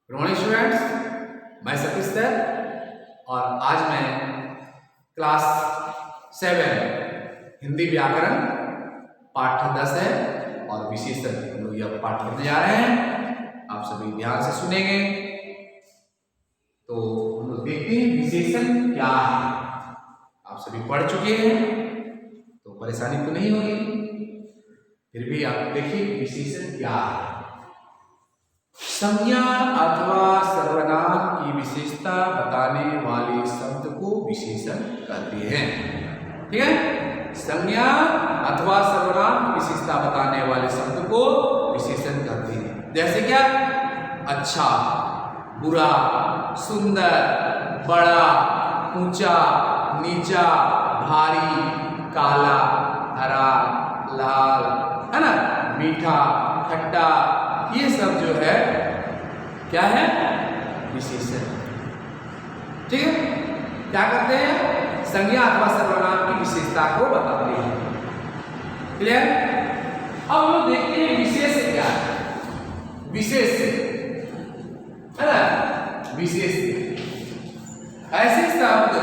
Good morning students, मैं Satish sir और आज मैं क्लास 7 हिंदी व्याकरण पाठ 10 है और विशेषण हम लोग यह पाठ पढ़ने जा रहे हैं। आप सभी ध्यान से सुनेंगे। तो हम लोग देखते हैं विशेषण क्या है। आप सभी पढ़ चुके हैं तो परेशानी तो नहीं होगी, फिर भी आप देखिए विशेषण क्या है। संज्ञा अथवा सर्वनाम की विशेषता बताने वाले शब्द को विशेषण कहते हैं। ठीक है, संज्ञा अथवा सर्वनाम की विशेषता बताने वाले शब्द को विशेषण कहते हैं। जैसे क्या? अच्छा, बुरा, सुंदर, बड़ा, ऊंचा, नीचा, भारी, काला, हरा, लाल, है ना, मीठा, खट्टा, ये सब जो है क्या है? विशेषण। ठीक है, क्या करते हैं? संज्ञा अथवा सर्वनाम की विशेषता को बताते हैं। क्लियर? अब हम लोग देखते हैं विशेष क्या है। विशेष है ना, विशेष ऐसे शब्द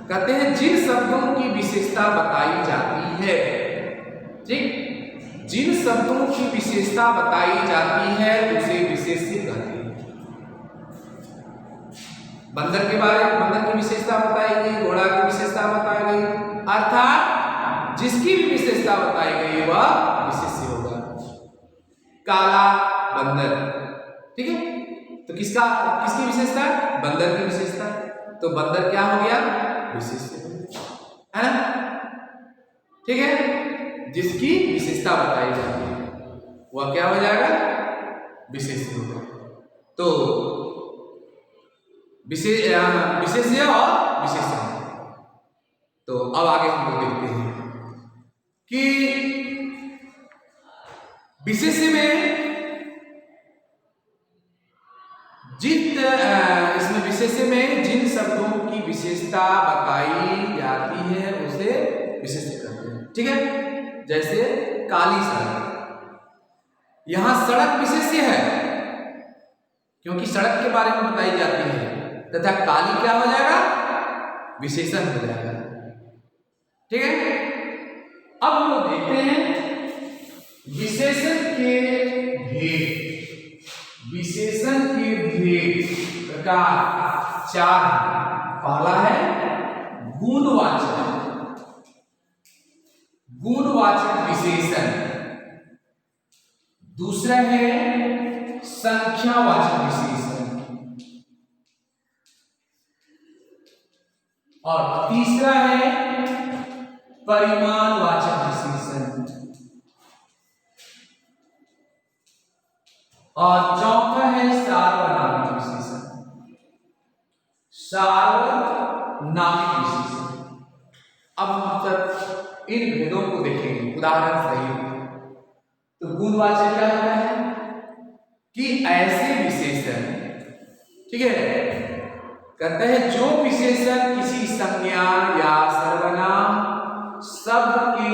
कहते हैं जिन शब्दों की विशेषता बताई जाती है। ठीक, जिन शब्दों की विशेषता बताई जाती है उसे विशेष्य कहते हैं। बंदर के बारे में बंदर की विशेषता बताई गई, घोड़ा की विशेषता बताई गई, अर्थात जिसकी भी विशेषता बताई गई वह विशेष्य होगा। काला बंदर, ठीक है, तो किसकी विशेषता? बंदर की विशेषता, तो बंदर क्या हो गया? विशेष्य, है ना। ठीक है, जिसकी विशेषता बताई जाती है वह क्या हो जाएगा? विशेष्य होगा। तो विशेष्य और विशेषण। तो अब आगे हम लोग देखते हैं कि विशेष्य में इसमें विशेष्य में जिन शब्दों की विशेषता बताई जाती है उसे विशेष्य कहते हैं। ठीक है, जैसे काली सड़क, यहां सड़क विशेष्य है क्योंकि सड़क के बारे में बताई जाती है, तथा काली क्या हो जाएगा? विशेषण हो जाएगा। ठीक है, अब हम लोग देखते हैं विशेषण के भेद। विशेषण के भेद प्रकार 4 हैं। पहला है गुणवाचक, गुणवाचक विशेषण। दूसरा है संख्यावाचक विशेषण और तीसरा है परिमाणवाचक विशेषण और चौथा है सार्वनामिक विशेषण। सार्वनामिक विशेषण। अब हम सब इन भेदों को देखेंगे उदाहरण सहित। तो गुणवाचक क्या होता है कि ऐसे विशेषण, ठीक है, कहते हैं जो विशेषण किसी संज्ञा या सर्वनाम शब्द के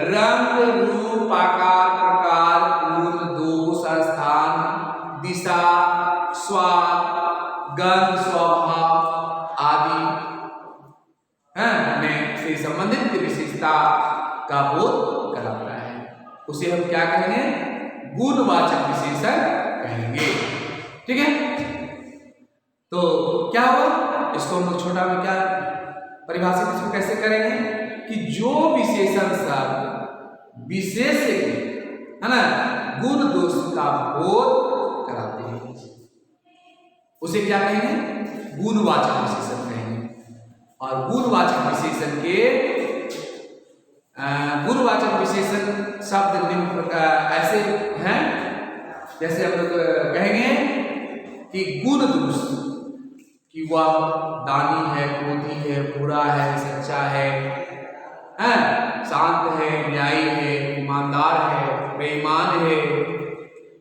रंग, रूप, आकार, प्रकार, गुण, दोष, स्थान, दिशा, स्वाद, गंध, स्वभाव आदि से संबंधित विशेषता का बोध कराता है, उसे हम क्या कहेंगे? गुणवाचक विशेषण कहेंगे। ठीक है, तो क्या हुआ? इसको हम लोग छोटा में क्या परिभाषित इसको कैसे करेंगे कि जो विशेषण शब्द विशेष्य है ना गुण दोष का बोध कराते हैं उसे क्या कहेंगे? गुणवाचक विशेषण कहेंगे। और गुणवाचक विशेषण के गुणवाचक विशेषण शब्द निम्न ऐसे हैं, जैसे हम लोग कहेंगे कि गुण दोष, कि वह दानी है, क्रोधी है, बुरा है, सच्चा है, शांत है, न्यायी है, ईमानदार है, बेईमान है।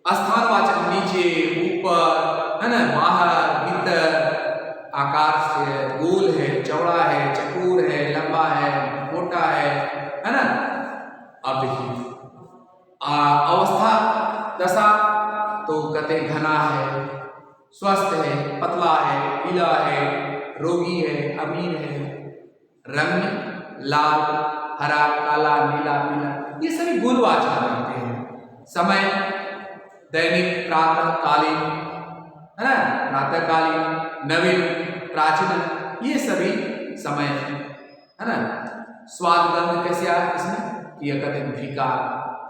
स्थानवाचक नीचे, ऊपर, है ना, बाहर, भीतर, आकार से गोल है, चौड़ा है, चकोर है, लंबा है, मोटा है ना। अब देखिए अवस्था दशा तो कहते घना है, है, स्वस्थ है, पतला है, पीला है, रोगी है, अमीर है, रंग में लाल, हरा, काला, नीला, पीला, ये सभी गुणवाचक होते हैं। समय दैनिक, प्रातःकालीन, है ना, प्रातःकालीन, नवीन, प्राचीन, ये सभी समय है ना। स्वाद गंध कैसे आया इसमें, कि यह कहते हैं फीका,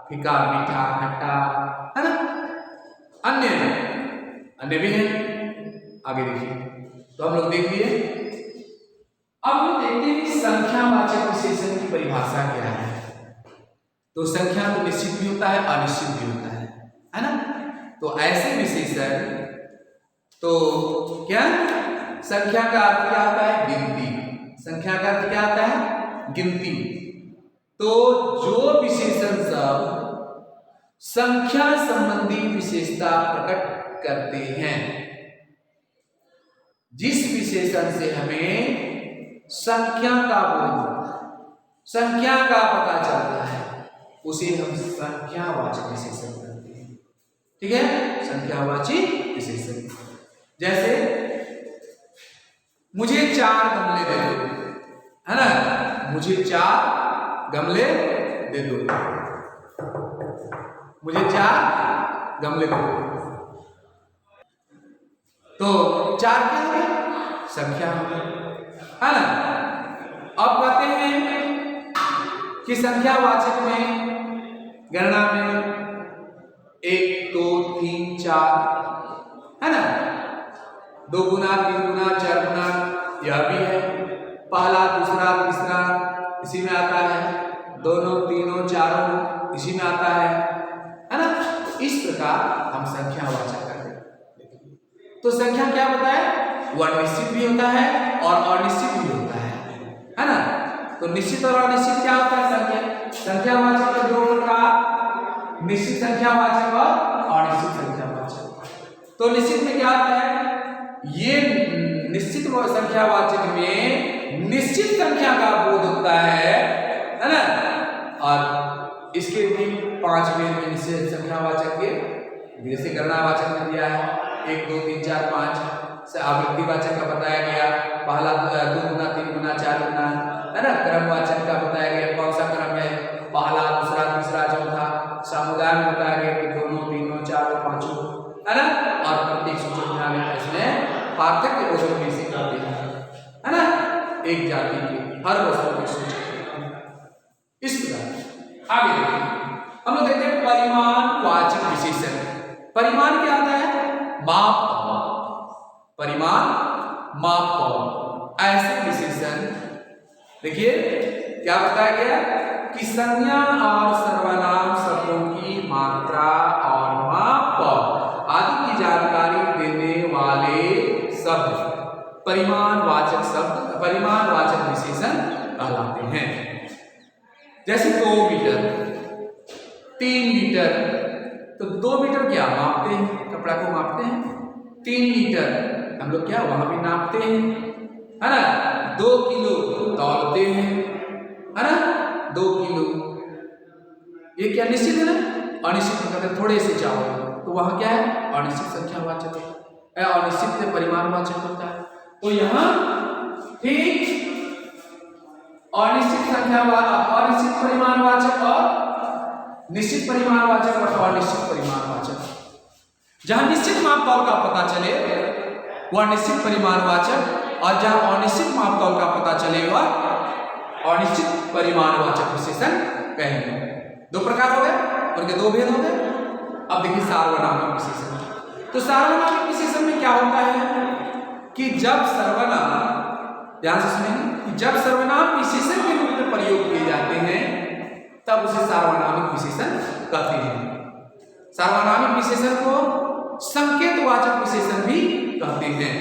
फीका, मीठा, खट्टा, है ना। अन्य भी हैं, आगे देखिए। तो हम लोग देख लिए। अब हम देखते हैं कि संख्यावाचक विशेषण की परिभाषा क्या है। तो संख्या तो निश्चित भी होता है, अनिश्चित भी होता है ना। तो ऐसे विशेषण, तो क्या संख्या का अर्थ क्या होता है, गिनती। संख्या का अर्थ क्या होता है, गिनती। तो जो विशेषण सब संख्या संबंधी विशेषता प्रकट करते हैं, जिस विशेषण से हमें संख्या का बोध होता है, संख्या का पता चलता है, उसे हम संख्यावाचक विशेषण कहते हैं। ठीक है, संख्यावाची विशेषण। जैसे मुझे 4 गमले दे दो, है ना, मुझे 4 गमले दे दो, मुझे 4 गमले दे दो। तो 4 क्या है, संख्या है ना। अब कहते हैं कि संख्यावाचक में गणना में 1 2 3 4, है ना, 2 गुना, 3 गुना, 4 गुना, यह भी है। पहला, दूसरा, तीसरा इसी में आता है, दोनों, तीनों, चारों इसी में आता है ना। इस प्रकार हम संख्यावाचक करते हैं। तो संख्या क्या होता है, वह निश्चित भी होता है और अनिश्चित भी होता है ना। तो निश्चित और अनिश्चित क्या होता है, संख्या, संख्यावाचक का दो प्रकार, निश्चित संख्यावाचक और अनिश्चित संख्यावाचक। तो निश्चित में क्या होता है, ये निश्चित संख्यावाचक में निश्चित संख्या का बोध होता है ना। और इसके भी 5 भेद में निश्चित संख्यावाचक के, जैसे गणनावाचक में दिया है 1 2 3 4 5 से, आवृत्तिवाचक का बताया गया, पहला 2 गुना, 3 गुना, 4 गुना, है ना। क्रमवाचक का बताया गया कौन सा क्रम है, पहला, दूसरा, तीसरा, चौथा। समुदाय में बताया गया कि दोनों, तीनों, चारों, पांचों, है ना। और प्रत्येक सूचक में इसमें पार्थक्य बोधक में से करते हैं, है ना, एक जाति के हर वस्तु के सूचक। इस प्रकार आगे देखिए, हम लोग देखते हैं परिमाणवाचक विशेषण। परिमाण क्या आता है, माप, परिमाण, माप। ऐसे विशेषण देखिए क्या बताया गया कि संज्ञा और सर्वनाम शब्दों की मात्रा और माप आदि की जानकारी देने वाले शब्द परिमाणवाचक शब्द, परिमाणवाचक विशेषण कहलाते हैं। जैसे 2 मीटर, 3 मीटर, तो 2 मीटर क्या मापते हैं, कपड़ा को मापते हैं। 3 मीटर हम लोग क्या वहां भी नापते हैं, है ना। 2 किलो तौलते हैं, है ना, 2 किलो। ये क्या निश्चित है ना, अनिश्चित मतलब थोड़े से चावल, तो वहां क्या है, अनिश्चित संख्यावाचक है, अनिश्चित परिमाणवाचक होता है। तो यहाँ ठीक अनिश्चित संख्यावाचक, अनिश्चित परिमाणवाचक और निश्चित परिमाणवाचक और अनिश्चित परिमाणवाचक। जहां निश्चित मापतौल का पता चले वह निश्चित परिमाणवाचक, और जहां अनिश्चित मापतौल का पता चले वह अनिश्चित परिमाणवाचक विशेषण कहेंगे। 2 प्रकार हो गए, उनके 2 भेद हो गए। अब देखिए सार्वनामिक विशेषण। तो सार्वनामिक विशेषण में क्या होता है कि जब सर्वनाम, ध्यान से सुनेंगे, जब सर्वनाम विशेषण के रूप में प्रयोग किए जाते हैं तब उसे सार्वनामिक विशेषण कहते हैं। सार्वनामिक विशेषण को संकेतवाचक विशेषण भी कहते हैं।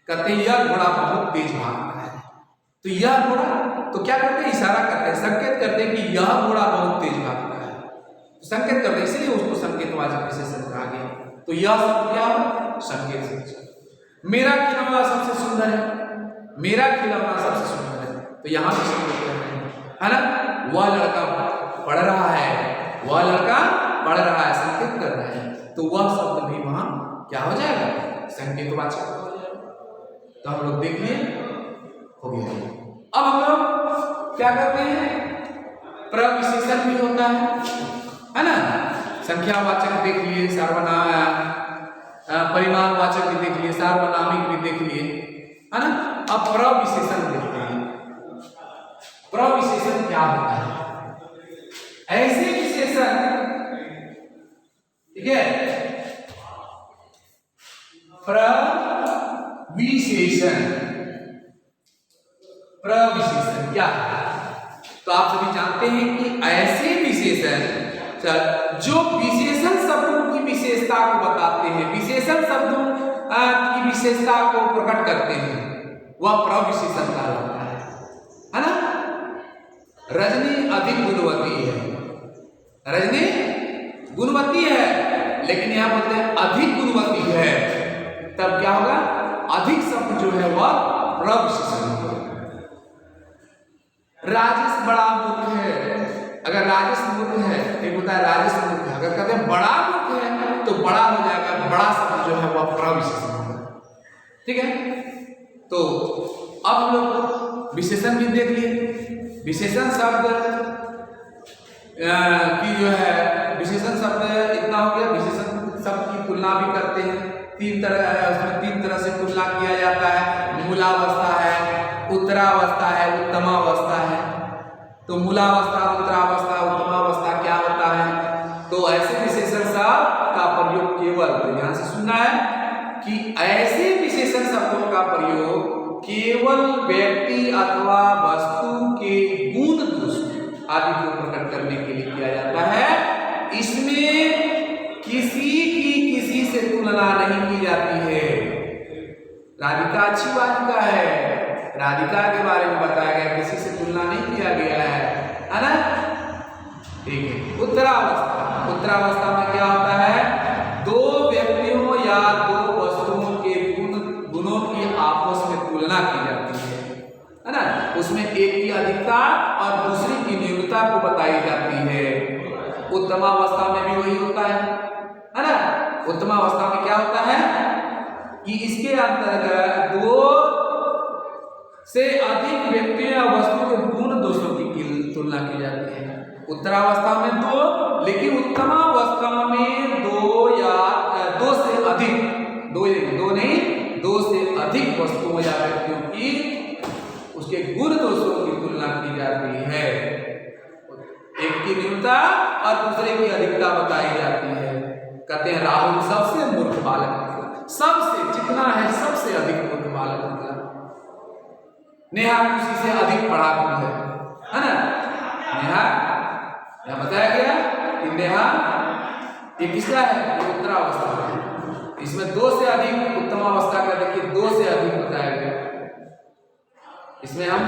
कहते हैं यह घोड़ा बहुत तेज भागता है, तो यह घोड़ा, तो क्या करते हैं, इशारा करते हैं, संकेत करते हैं कि यह घोड़ा बहुत तेज भागता है, संकेत करते हैं, इसलिए उसको संकेतवाचक विशेषण कहा गया। तो यह शब्द क्या हो, संकेत। मेरा खिलौना सबसे सुंदर है, मेरा खिलौना सबसे सुंदर है, तो यहां भी संकेत कर रहे हैं, है ना। वह लड़का पढ़ रहा है, वह लड़का पढ़ रहा है, संकेत कर रहे हैं, तो वह शब्द भी वहां क्या हो जाएगा, संकेतवाचक हो जाएगा। तो हम लोग देख लिए, हो गया। अब हम लोग क्या करते हैं, प्रविशेषण भी होता है ना। संख्यावाचक देख लिए, सार्वनाम परिमाणवाचक भी देख लिए, सार्वनामिक भी देख लिए, है ना। अब प्रविशेषण देखते हैं। प्रविशेषण क्या होता है, ऐसे विशेषण, ठीक है, प्रविशेषण, प्रविशेषण क्या है। तो आप सभी जानते हैं कि ऐसे विशेषण जो विशेषण शब्दों की विशेषता को बताते हैं, विशेषण शब्दों की विशेषता को प्रकट करते हैं, वह प्रविशेषण कहलाता है ना। रजनी अधिक गुणवती है, रजनी गुणवती है, लेकिन यहां बोलते हैं अधिक गुणवती है, तब क्या होगा, अधिक शब्द जो है वह प्रविशेषण होगा। राजेश बड़ा मूर्ख है, अगर राजेश मूर्ख है, एक होता है राजेश मूर्ख है, अगर कहते हैं बड़ा मूर्ख है तो बड़ा हो जाएगा, बड़ा शब्द जो है वह प्रविशेषण होगा, ठीक है। तो अब हम लोग विशेषण भी देख लिए। विशेषण शब्द की जो है, विशेषण शब्द इतना हो गया। विशेषण शब्द की तुलना भी करते हैं, तीन तरह, उसमें तीन तरह से तुलना किया जाता है। मूलावस्था है, उत्तरावस्था है, उत्तमावस्था है। तो मूलावस्था, उत्तरावस्था, उत्तमावस्था क्या होता है, तो ऐसे विशेषण शब्द का प्रयोग केवल, ध्यान से सुनना है कि ऐसे विशेषण शब्दों का प्रयोग केवल व्यक्ति अथवा वस्तु के गुण दोष आदि को प्रकट करने के लिए किया जाता है। इसमें किसी की किसी से तुलना नहीं की जाती है। राधिका अच्छी बालिका है, राधिका के बारे में बताया गया, किसी से तुलना नहीं किया गया है ना, ठीक है। उत्तरावस्था, उत्तरावस्था में क्या होता है, दो व्यक्तियों या दो वस्तुओं के गुणों की आपस में तुलना की जाती है ना। उसमें एक की अधिकता और दूसरी की न्यूनता को बताई जाती है। उत्तमावस्था में भी वही होता है ना। उत्तमावस्था में क्या होता है कि इसके अंतर्गत दो से अधिक व्यक्तियों या वस्तु के गुण दोषों की तुलना की जाती है। उत्तरावस्था में दो, लेकिन उत्तमावस्था में दो या दो से अधिक, दो नहीं, दो से अधिक वस्तुओं या व्यक्तियों की उसके गुण दोषों की तुलना की जाती है। एक की न्यूनता और दूसरे की अधिकता बताई जाती है। कहते हैं राहुल सबसे मूर्ख बालक निकला, सबसे, जितना है सबसे अधिक मूर्ख बालक निकला। नेहा किसी से अधिक पढ़ाकू है ना। नेहा, यह बताया गया कि नेहा ये किसका है, ये उत्तरावस्था है। इसमें दो से अधिक, उत्तमावस्था का देखिए दो से अधिक बताया गया, इसमें हम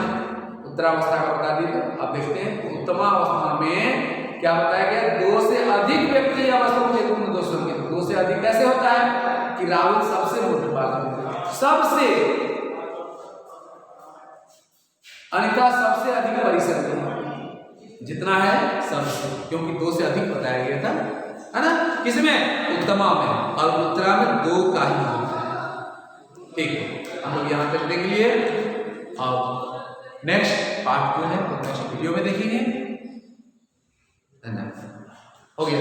उत्तरावस्था का बता दिए। अब देखते हैं उत्तमावस्था में क्या बताया गया, दो से अधिक व्यक्ति या वस्तु के गुण दोषों के। दो से अधिक कैसे होता है कि राहुल सबसे मूर्ख बालक, सबसे, अनिता सबसे अधिक परिश्रम की, जितना है सबसे, क्योंकि दो से अधिक बताया गया था, है ना। किसमें, उत्तमा में, और उत्तरा में दो का ही होता है। ठीक, हम लोग यहाँ तक देख लिए। अब नेक्स्ट पार्ट जो है वो नेक्स्ट वीडियो में देखेंगे। धन्यवाद, हो गया।